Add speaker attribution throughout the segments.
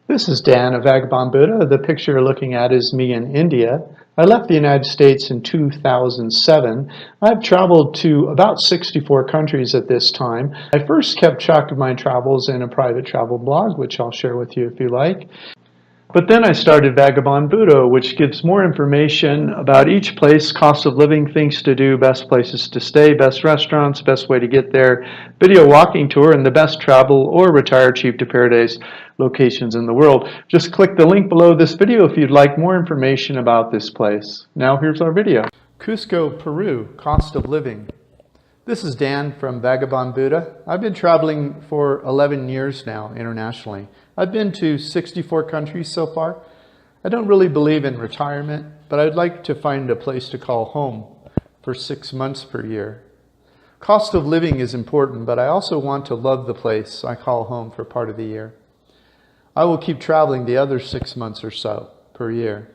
Speaker 1: This is Dan of Vagabond Buddha. The picture you're looking at is me in India. I left the United States in 2007. I've traveled to about 64 countries at this time. I first kept track of my travels in a private travel blog, which I'll share with you if you like. But then I started Vagabond Buddha, which gives more information about each place, cost of living, things to do, best places to stay, best restaurants, best way to get there, video walking tour, and the best travel or retire cheap to paradise locations in the world. Just click the link below this video if you'd like more information about this place. Now here's our video. Cusco, Peru, cost of living. This is Dan from Vagabond Buddha. I've been traveling for 11 years now internationally. I've been to 64 countries so far. I don't really believe in retirement, but I'd like to find a place to call home for 6 months per year. Cost of living is important, but I also want to love the place I call home for part of the year. I will keep traveling the other 6 months or so per year.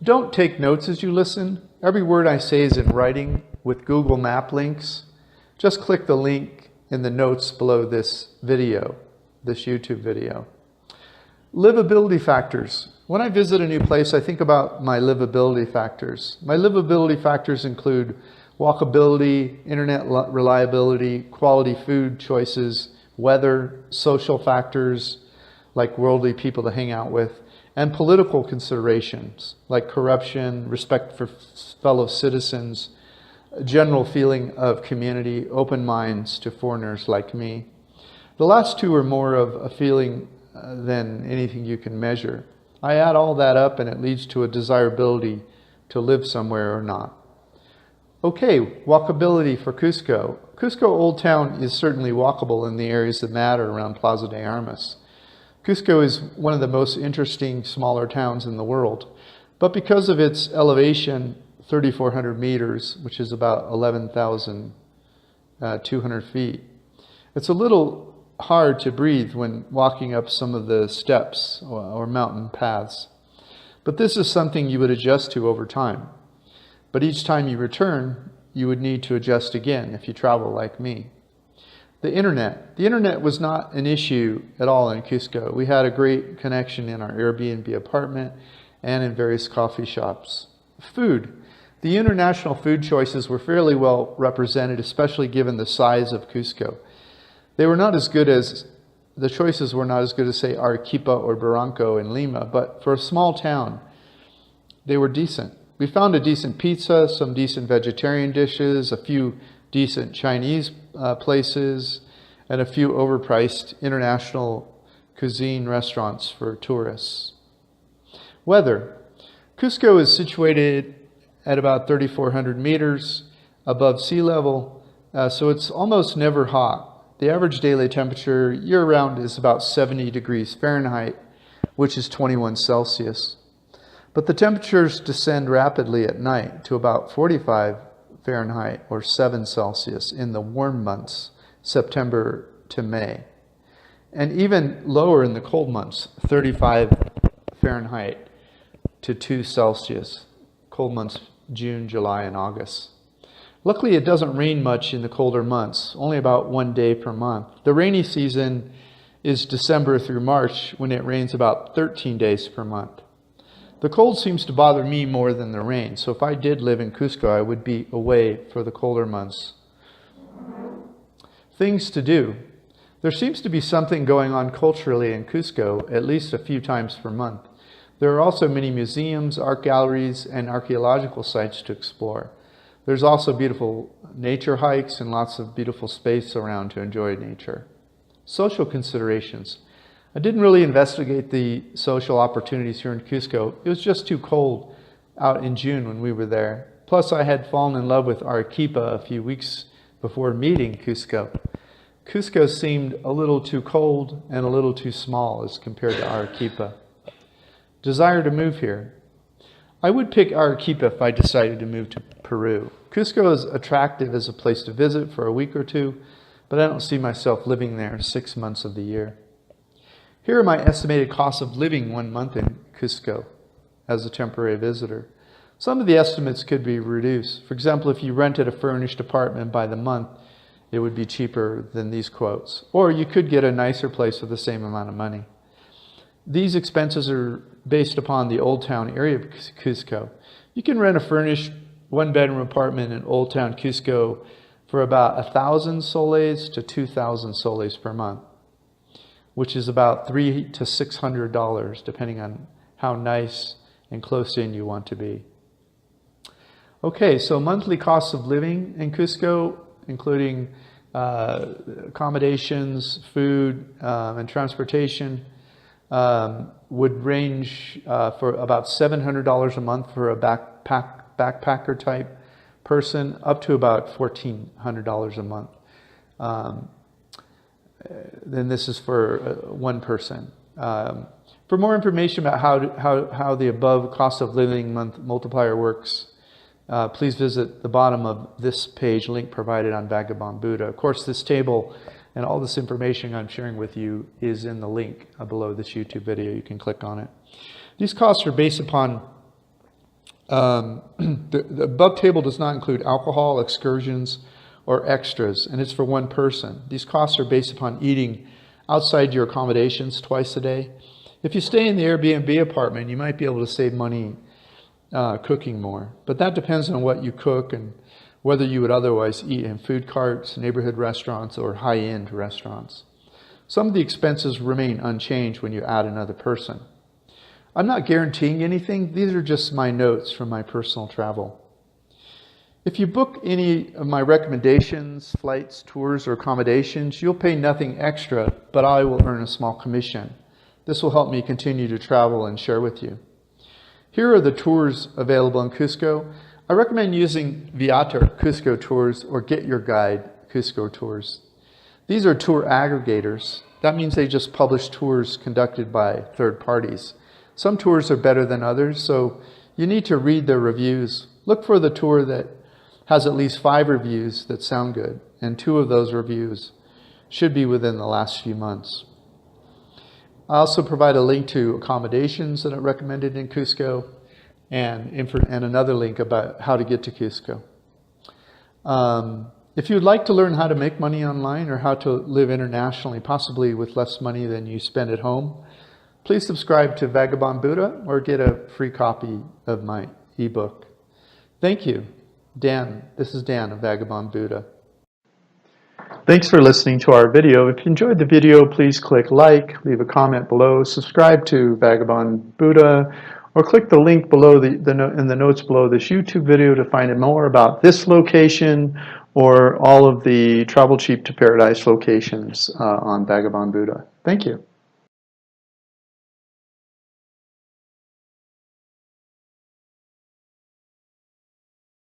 Speaker 1: Don't take notes as you listen. Every word I say is in writing with Google Map links. Just click the link in the notes below this video, this YouTube video. Livability factors. When I visit a new place, I think about my livability factors. My livability factors include walkability, internet reliability, quality food choices, weather, social factors like worldly people to hang out with, and political considerations like corruption, respect for fellow citizens, a general feeling of community, open minds to foreigners like me. The last two are more of a feeling than anything you can measure. I add all that up and it leads to a desirability to live somewhere or not. Okay, walkability for Cusco. Cusco Old Town is certainly walkable in the areas that matter around Plaza de Armas. Cusco is one of the most interesting smaller towns in the world, but because of its elevation, 3,400 meters, which is about 11,200 feet, it's a little hard to breathe when walking up some of the steps or mountain paths. But this is something you would adjust to over time. But each time you return, you would need to adjust again if you travel like me. The internet was not an issue at all in Cusco. We had a great connection in our Airbnb apartment and in various coffee shops. Food. The international food choices were fairly well represented, especially given the size of Cusco. The choices were not as good as, say, Arequipa or Barranco in Lima, but for a small town, they were decent. We found a decent pizza, some decent vegetarian dishes, a few decent Chinese places, and a few overpriced international cuisine restaurants for tourists. Weather. Cusco is situated at about 3,400 meters above sea level, so it's almost never hot. The average daily temperature year-round is about 70 degrees Fahrenheit, which is 21 Celsius. But the temperatures descend rapidly at night to about 45 Fahrenheit or 7 Celsius in the warm months, September to May. And even lower in the cold months, 35 Fahrenheit to 2 Celsius, cold months June, July, and August. Luckily, it doesn't rain much in the colder months, only about 1 day per month. The rainy season is December through March, when it rains about 13 days per month. The cold seems to bother me more than the rain, so if I did live in Cusco, I would be away for the colder months. Things to do. There seems to be something going on culturally in Cusco at least a few times per month. There are also many museums, art galleries, and archaeological sites to explore. There's also beautiful nature hikes and lots of beautiful space around to enjoy nature. Social considerations. I didn't really investigate the social opportunities here in Cusco. It was just too cold out in June when we were there. Plus, I had fallen in love with Arequipa a few weeks before meeting Cusco. Cusco seemed a little too cold and a little too small as compared to Arequipa. Desire to move here. I would pick Arequipa if I decided to move to Peru. Cusco is attractive as a place to visit for a week or two, but I don't see myself living there 6 months of the year. Here are my estimated costs of living 1 month in Cusco as a temporary visitor. Some of the estimates could be reduced. For example, if you rented a furnished apartment by the month, it would be cheaper than these quotes. Or you could get a nicer place for the same amount of money. These expenses are based upon the Old Town area of Cusco. You can rent a furnished one-bedroom apartment in Old Town Cusco for about 1,000 soles to 2,000 soles per month, which is about $300 to $600, depending on how nice and close in you want to be. Okay, so monthly costs of living in Cusco, including accommodations, food, and transportation, would range for about $700 a month for a backpacker type person, up to about $1,400 a month. Then this is for one person. For more information about how the above cost of living month multiplier works, please visit the bottom of this page, link provided on Vagabond Buddha. Of course, this table and all this information I'm sharing with you is in the link below this YouTube video. You can click on it. These costs are based upon, the above table does not include alcohol, excursions, or extras, and it's for one person. These costs are based upon eating outside your accommodations twice a day. If you stay in the Airbnb apartment, you might be able to save money cooking more, but that depends on what you cook and whether you would otherwise eat in food carts, neighborhood restaurants, or high-end restaurants. Some of the expenses remain unchanged when you add another person. I'm not guaranteeing anything. These are just my notes from my personal travel. If you book any of my recommendations, flights, tours, or accommodations, you'll pay nothing extra, but I will earn a small commission. This will help me continue to travel and share with you. Here are the tours available in Cusco. I recommend using 𝐕𝐆EATR Cusco Tours or Get Your Guide Cusco Tours. These are tour aggregators. That means they just publish tours conducted by third parties. Some tours are better than others, so you need to read their reviews. Look for the tour that has at least 5 reviews that sound good, and 2 of those reviews should be within the last few months. I also provide a link to accommodations that are recommended in Cusco, and another link about how to get to Cusco. If you'd like to learn how to make money online or how to live internationally, possibly with less money than you spend at home, please subscribe to Vagabond Buddha or get a free copy of my ebook. Thank you. Dan, this is Dan of Vagabond Buddha. Thanks for listening to our video. If you enjoyed the video, please click like, leave a comment below, subscribe to Vagabond Buddha, or click the link below in the notes below this YouTube video to find out more about this location or all of the Travel Cheap to Paradise locations on Vagabond Buddha. Thank you.